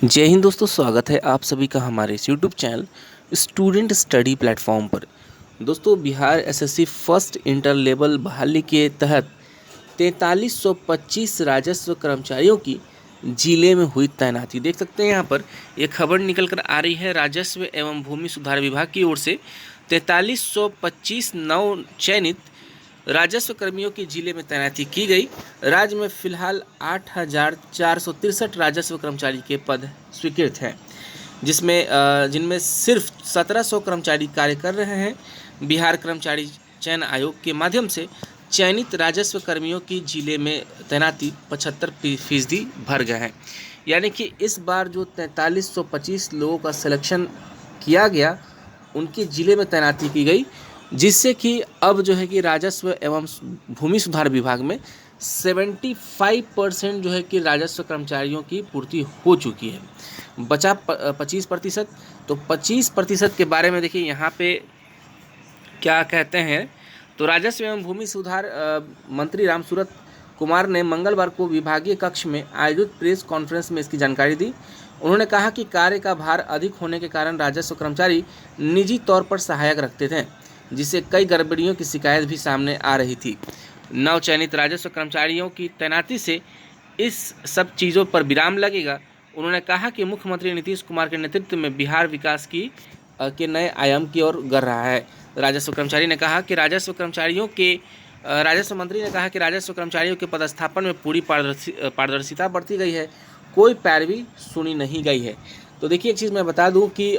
जय हिंद दोस्तों, स्वागत है आप सभी का हमारे इस YouTube channel student study platform पर। दोस्तों, Bihar SSC first inter level बहाली के तहत 4325 राजस्व कर्मचारियों की जिले में हुई तैनाती। देख सकते हैं यहाँ पर यह खबर निकल कर आ रही है राजस्व एवं भूमि सुधार विभाग की ओर से 4325 नव चयनित राजस्व कर्मियों की जिले में तैनाती की गई। राज्य में फिलहाल 8463 राजस्व कर्मचारी के पद स्वीकृत हैं, जिनमें सिर्फ 1700 कर्मचारी कार्य कर रहे हैं। बिहार कर्मचारी चयन आयोग के माध्यम से चयनित राजस्व कर्मियों की जिले में तैनाती 75% भर गए हैं। यानी कि इस बार जो 4325 लोगों का सिलेक्शन किया गया, उनकी जिले में तैनाती की गई, जिससे कि अब जो है कि राजस्व एवं भूमि सुधार विभाग में 75% जो है कि राजस्व कर्मचारियों की पूर्ति हो चुकी है। बचा 25%। तो 25% के बारे में देखिए यहाँ पे क्या कहते हैं। तो राजस्व एवं भूमि सुधार मंत्री रामसूरत कुमार ने मंगलवार को विभागीय कक्ष में आयोजित प्रेस कॉन्फ्रेंस में इसकी जानकारी दी। उन्होंने कहा कि कार्य का भार अधिक होने के कारण राजस्व कर्मचारी निजी तौर पर सहायक रखते थे, जिससे कई गड़बड़ियों की शिकायत भी सामने आ रही थी। नव चयनित राजस्व कर्मचारियों की तैनाती से इस सब चीज़ों पर विराम लगेगा। उन्होंने कहा कि मुख्यमंत्री नीतीश कुमार के नेतृत्व में बिहार विकास के नए आयाम की ओर बढ़ रहा है। राजस्व मंत्री ने कहा कि राजस्व कर्मचारियों के पदस्थापन में पूरी पारदर्शिता बरती गई है, कोई पैरवी सुनी नहीं गई है। तो देखिए, एक चीज़ मैं बता दूं कि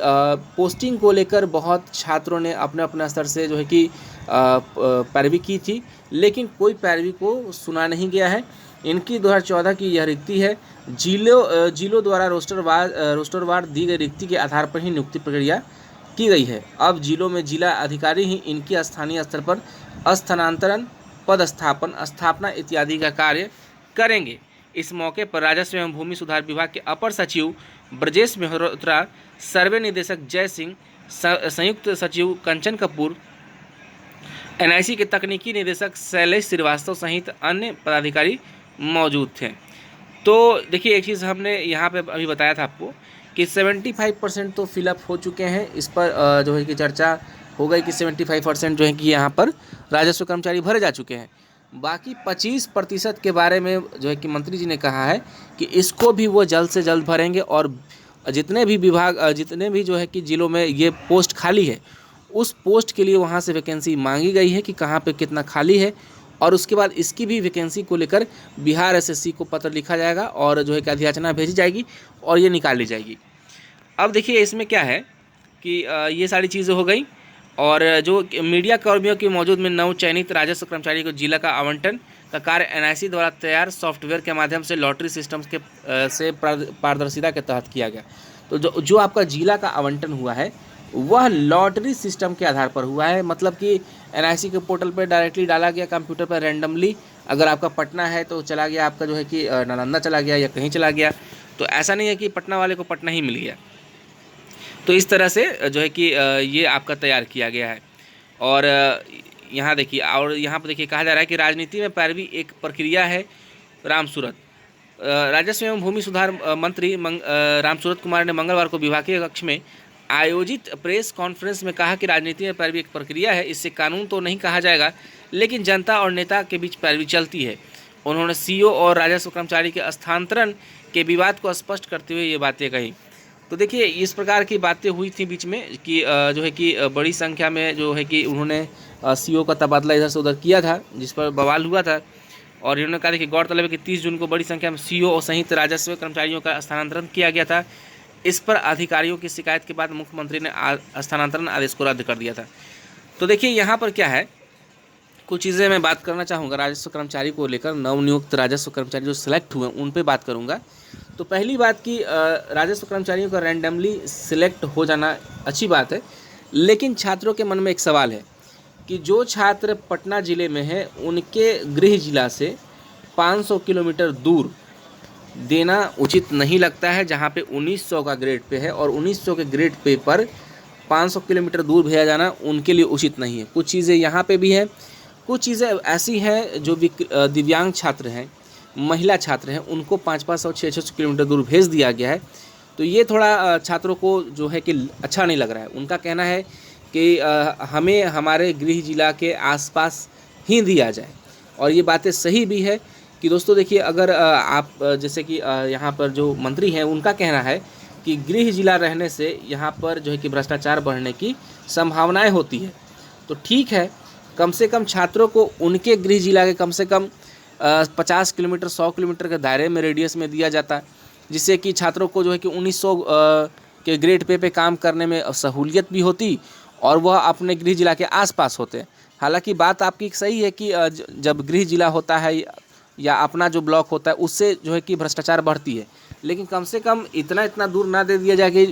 पोस्टिंग को लेकर बहुत छात्रों ने अपने अपने स्तर से जो है कि पैरवी की थी, लेकिन कोई पैरवी को सुना नहीं गया है। इनकी 2014 की यह रिक्ति है। जिलों द्वारा रोस्टरवार दी गई रिक्ति के आधार पर ही नियुक्ति प्रक्रिया की गई है। अब जिलों में जिला अधिकारी ही इनकी स्थानीय स्तर पर स्थानांतरण, पदस्थापन, स्थापना इत्यादि का कार्य करेंगे। इस मौके पर राजस्व एवं भूमि सुधार विभाग के अपर सचिव ब्रजेश मेहरोत्रा, सर्वे निदेशक जय सिंह, संयुक्त सचिव कंचन कपूर, एनआईसी के तकनीकी निदेशक शैलेश श्रीवास्तव सहित अन्य पदाधिकारी मौजूद थे। तो देखिए, एक चीज़ हमने यहाँ पे अभी बताया था आपको कि 75% तो फिलअप हो चुके हैं। इस पर जो है कि चर्चा हो गई कि 75% जो है कि यहाँ पर राजस्व कर्मचारी भरे जा चुके हैं। बाकी 25% के बारे में जो है कि मंत्री जी ने कहा है कि इसको भी वो जल्द से जल्द भरेंगे, और जितने भी जो है कि जिलों में ये पोस्ट खाली है, उस पोस्ट के लिए वहाँ से वैकेंसी मांगी गई है कि कहाँ पे कितना खाली है, और उसके बाद इसकी भी वैकेंसी को लेकर बिहार एसएससी को पत्र लिखा जाएगा और जो है कि अधियाचना भेजी जाएगी और ये निकाल ली जाएगी। अब देखिए, इसमें क्या है कि ये सारी चीज़ें हो गई, और जो मीडिया कर्मियों की मौजूद में नव चयनित राजस्व कर्मचारी को जिला का आवंटन का कार्य एनआईसी द्वारा तैयार सॉफ्टवेयर के माध्यम से लॉटरी सिस्टम्स से पारदर्शिता के तहत किया गया। तो जो आपका जिला का आवंटन हुआ है, वह लॉटरी सिस्टम के आधार पर हुआ है। मतलब कि एनआईसी के पोर्टल पर डायरेक्टली डाला गया, कंप्यूटर पर रैंडमली। अगर आपका पटना है तो चला गया, आपका जो है कि नालंदा चला गया या कहीं चला गया। तो ऐसा नहीं है कि पटना वाले को पटना ही मिल गया। तो इस तरह से जो है कि ये आपका तैयार किया गया है। और यहाँ देखिए, और यहाँ पर देखिए, कहा जा रहा है कि राजनीति में पैरवी एक प्रक्रिया है। रामसूरत राजस्व एवं भूमि सुधार मंत्री रामसूरत कुमार ने मंगलवार को विभागीय कक्ष में आयोजित प्रेस कॉन्फ्रेंस में कहा कि राजनीति में पैरवी एक प्रक्रिया है। इससे कानून तो नहीं कहा जाएगा, लेकिन जनता और नेता के बीच पैरवी चलती है। उन्होंने सीओ और राजस्व कर्मचारी के स्थानांतरण के विवाद को स्पष्ट करते हुए ये बातें कही। तो देखिए, इस प्रकार की बातें हुई थी बीच में कि जो है कि बड़ी संख्या में जो है कि उन्होंने सीओ का तबादला इधर से उधर किया था, जिस पर बवाल हुआ था। और इन्होंने कहा कि गौरतलब है कि 30 जून को बड़ी संख्या में सीओ और सहित राजस्व कर्मचारियों का स्थानांतरण किया गया था। इस पर अधिकारियों की शिकायत के बाद मुख्यमंत्री ने स्थानांतरण आदेश को रद्द कर दिया था। तो देखिए, यहाँ पर क्या है, कुछ चीज़ें मैं बात करना चाहूँगा राजस्व कर्मचारी को लेकर। नवनियुक्त राजस्व कर्मचारी जो सिलेक्ट हुए उन पे बात करूँगा। तो पहली बात कि राजस्व कर्मचारियों का रैंडमली सिलेक्ट हो जाना अच्छी बात है, लेकिन छात्रों के मन में एक सवाल है कि जो छात्र पटना ज़िले में है, उनके गृह जिला से 500 किलोमीटर दूर देना उचित नहीं लगता है। जहाँ पे 1900 का ग्रेड पे है और 1900 के ग्रेड पे पर 500 किलोमीटर दूर भेजा जाना उनके लिए उचित नहीं है। कुछ चीज़ें यहाँ पे भी है, कुछ चीज़ें ऐसी हैं जो दिव्यांग छात्र हैं, महिला छात्र हैं, उनको 500 600 किलोमीटर दूर भेज दिया गया है। तो ये थोड़ा छात्रों को जो है कि अच्छा नहीं लग रहा है। उनका कहना है कि हमें हमारे गृह जिला के आसपास ही दिया जाए, और ये बातें सही भी है कि दोस्तों देखिए, अगर आप जैसे कि यहाँ पर जो मंत्री हैं उनका कहना है कि गृह जिला रहने से यहाँ पर जो है कि भ्रष्टाचार बढ़ने की संभावनाएं होती है। तो ठीक है, कम से कम छात्रों को उनके गृह जिला के कम से कम 50 किलोमीटर 100 किलोमीटर के दायरे में रेडियस में दिया जाता है, जिससे कि छात्रों को जो है कि 1900 के ग्रेड पे काम करने में सहूलियत भी होती और वह अपने गृह जिला के आसपास होते हैं। हालांकि बात आपकी सही है कि जब गृह जिला होता है या अपना जो ब्लॉक होता है उससे जो है कि भ्रष्टाचार बढ़ती है, लेकिन कम से कम इतना दूर ना दे दिया जाए कि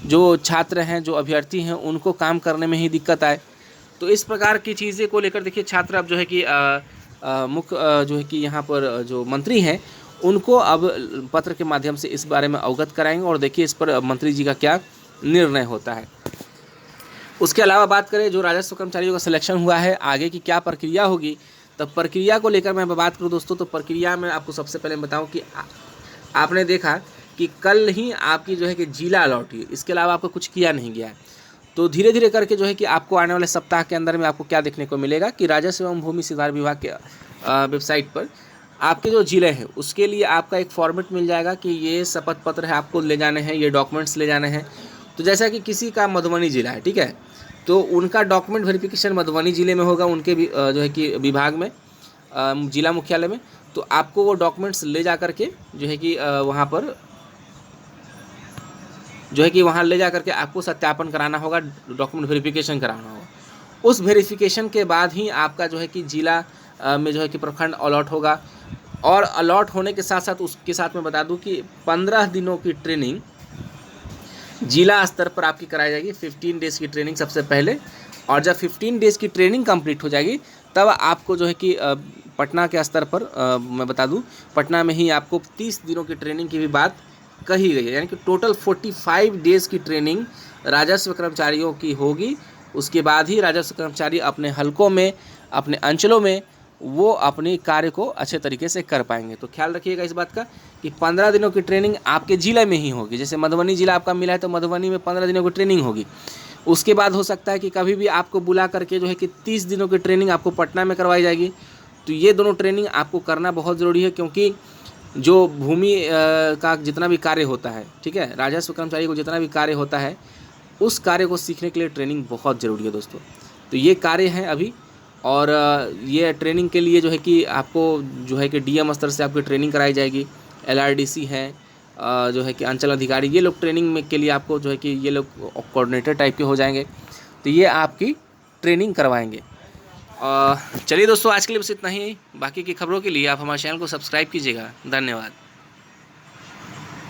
जो छात्र हैं, जो अभ्यर्थी हैं, उनको काम करने में ही दिक्कत आए। तो इस प्रकार की चीज़ें को लेकर देखिए छात्र अब जो है कि मुख्य जो है कि यहाँ पर जो मंत्री हैं उनको अब पत्र के माध्यम से इस बारे में अवगत कराएंगे, और देखिए इस पर मंत्री जी का क्या निर्णय होता है। उसके अलावा बात करें जो राजस्व कर्मचारियों का सिलेक्शन हुआ है, आगे की क्या प्रक्रिया होगी, तब प्रक्रिया को लेकर मैं बात करूं दोस्तों, तो प्रक्रिया में आपको सबसे पहले बताऊं कि आपने देखा कि कल ही आपकी जो है कि जिला अलॉट हुई, इसके अलावा आपको कुछ किया नहीं गया है। तो धीरे धीरे करके जो है कि आपको आने वाले सप्ताह के अंदर में आपको क्या देखने को मिलेगा कि राजस्व एवं भूमि सुधार विभाग के वेबसाइट पर आपके जो जिले हैं उसके लिए आपका एक फॉर्मेट मिल जाएगा कि ये शपथ पत्र है आपको ले जाने हैं, ये डॉक्यूमेंट्स ले जाने हैं। तो जैसा कि किसी का मधुबनी जिला है, ठीक है, तो उनका डॉक्यूमेंट वेरिफिकेशन मधुबनी जिले में होगा, उनके भी जो है कि विभाग में, जिला मुख्यालय में। तो आपको वो डॉक्यूमेंट्स ले जा कर के जो है कि वहाँ पर जो है कि वहाँ ले जा करके आपको सत्यापन कराना होगा, डॉक्यूमेंट वेरिफिकेशन कराना होगा। उस वेरिफिकेशन के बाद ही आपका जो है कि जिला में जो है कि प्रखंड अलॉट होगा, और अलॉट होने के साथ साथ उसके साथ मैं बता दूं कि 15 दिनों की ट्रेनिंग जिला स्तर पर आपकी कराई जाएगी। 15 डेज़ की ट्रेनिंग सबसे पहले, और जब 15 डेज़ की ट्रेनिंग कंप्लीट हो जाएगी तब आपको जो है कि पटना के स्तर पर मैं बता दूं, पटना में ही आपको 30 दिनों की ट्रेनिंग की भी बात कही गई है। यानी कि टोटल 45 डेज़ की ट्रेनिंग राजस्व कर्मचारियों की होगी। उसके बाद ही राजस्व कर्मचारी अपने हलकों में, अपने अंचलों में वो अपने कार्य को अच्छे तरीके से कर पाएंगे। तो ख्याल रखिएगा इस बात का कि 15 दिनों की ट्रेनिंग आपके ज़िले में ही होगी। जैसे मधुबनी जिला आपका मिला है तो मधुबनी में 15 दिनों की ट्रेनिंग होगी। उसके बाद हो सकता है कि कभी भी आपको बुला करके जो है कि 30 दिनों की ट्रेनिंग आपको पटना में करवाई जाएगी। तो ये दोनों ट्रेनिंग आपको करना बहुत ज़रूरी है, क्योंकि जो भूमि का जितना भी कार्य होता है, ठीक है, राजस्व कर्मचारी को जितना भी कार्य होता है उस कार्य को सीखने के लिए ट्रेनिंग बहुत ज़रूरी है दोस्तों। तो ये कार्य हैं अभी, और ये ट्रेनिंग के लिए जो है कि आपको जो है कि डीएम स्तर से आपकी ट्रेनिंग कराई जाएगी। एलआरडीसी है, जो है कि अंचल अधिकारी, ये लोग ट्रेनिंग में के लिए आपको जो है कि ये लोग कोऑर्डिनेटर टाइप के हो जाएंगे, तो ये आपकी ट्रेनिंग करवाएंगे। चलिए दोस्तों, आज के लिए बस इतना ही। बाकी की खबरों के लिए आप हमारे चैनल को सब्सक्राइब कीजिएगा। धन्यवाद।